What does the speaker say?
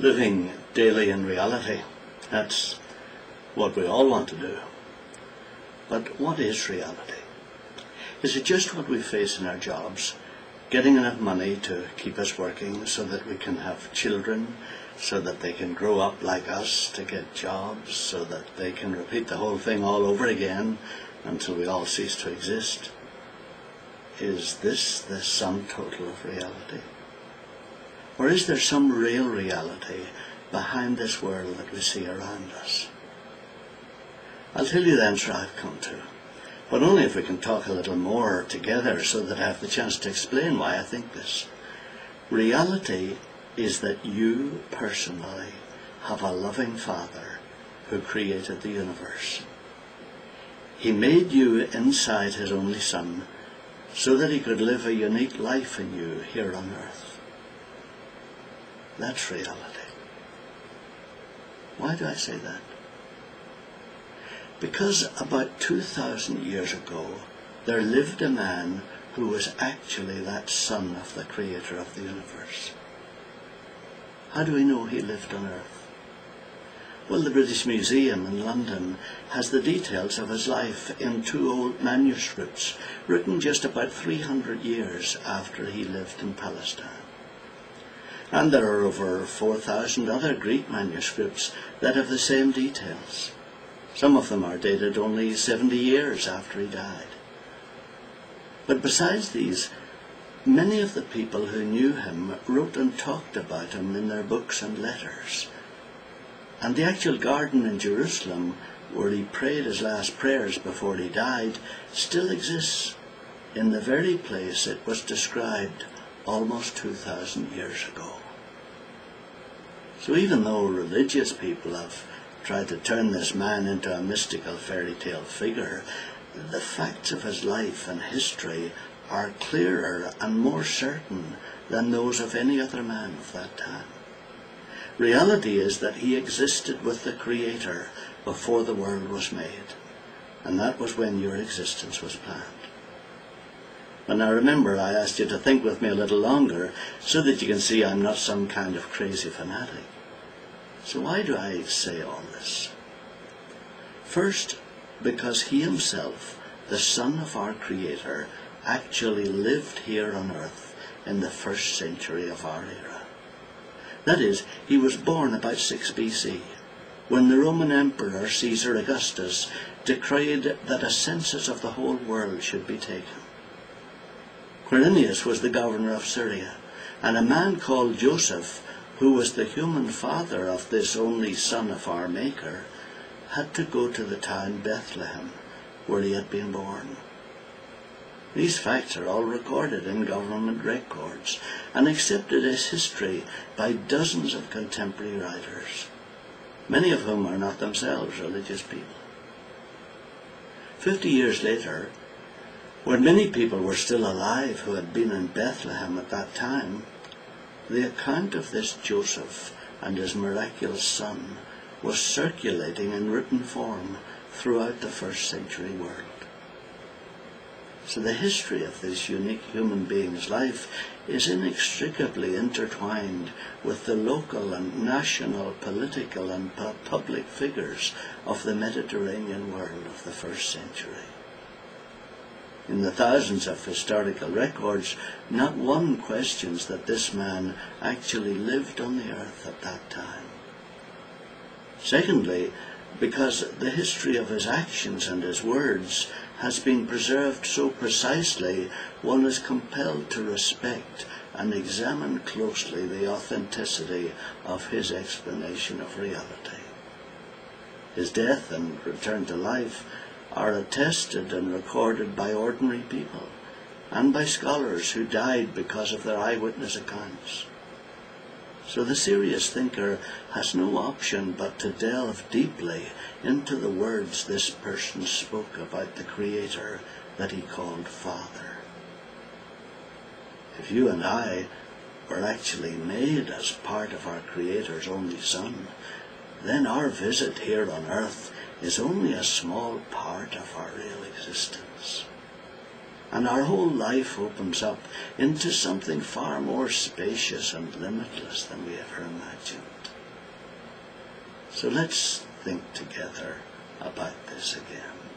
living daily in reality. That's what we all want to do. But what is reality? Is it just what we face in our jobs? Getting enough money to keep us working so that we can have children, so that they can grow up like us, to get jobs, so that they can repeat the whole thing all over again until we all cease to exist? Is this the sum total of reality? Or is there some real reality behind this world that we see around us? I'll tell you the answer I've come to, but only if we can talk a little more together so that I have the chance to explain why I think this. Reality is that you personally have a loving Father who created the universe. He made you inside His only Son so that He could live a unique life in you here on earth. That's reality. Why do I say that? Because about 2,000 years ago, there lived a man who was actually that son of the Creator of the universe. How do we know he lived on earth? Well, the British Museum in London has the details of his life in 2 old manuscripts written just about 300 years after he lived in Palestine. And there are over 4,000 other Greek manuscripts that have the same details. Some of them are dated only 70 years after he died. But besides these, many of the people who knew him wrote and talked about him in their books and letters. And the actual garden in Jerusalem, where he prayed his last prayers before he died, still exists in the very place it was described almost 2,000 years ago. So even though religious people have tried to turn this man into a mystical fairy tale figure, the facts of his life and history are clearer and more certain than those of any other man of that time. Reality is that he existed with the Creator before the world was made, and that was when your existence was planned. And now remember, I asked you to think with me a little longer so that you can see I'm not some kind of crazy fanatic. So why do I say all this? First, because he himself, the Son of our Creator, actually lived here on earth in the 1st century of our era. That is, he was born about 6 BC, when the Roman Emperor Caesar Augustus decreed that a census of the whole world should be taken. Quirinius was the governor of Syria, and a man called Joseph, who was the human father of this only son of our Maker, had to go to the town Bethlehem, where he had been born. These facts are all recorded in government records and accepted as history by dozens of contemporary writers, many of whom are not themselves religious people. 50 years later, when many people were still alive who had been in Bethlehem at that time, the account of this Joseph and his miraculous son was circulating in written form throughout the 1st century world. So the history of this unique human being's life is inextricably intertwined with the local and national, political and public figures of the Mediterranean world of the 1st century. In the thousands of historical records, not one questions that this man actually lived on the earth at that time. Secondly, because the history of his actions and his words has been preserved so precisely, one is compelled to respect and examine closely the authenticity of his explanation of reality. His death and return to life are attested and recorded by ordinary people and by scholars who died because of their eyewitness accounts. So the serious thinker has no option but to delve deeply into the words this person spoke about the Creator that he called Father. If you and I were actually made as part of our Creator's only Son, then our visit here on earth is only a small part of our real existence. And our whole life opens up into something far more spacious and limitless than we ever imagined. So let's think together about this again.